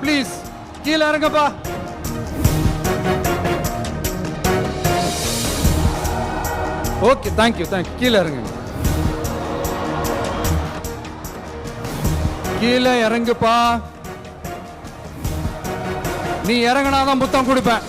Please கீழே இறங்கப்பா. Okay, thank you. கீழே இறங்குங்க. கீழே இறங்குப்பா. நீ இறங்கினாதான் புத்தம் கொடுப்பேன்.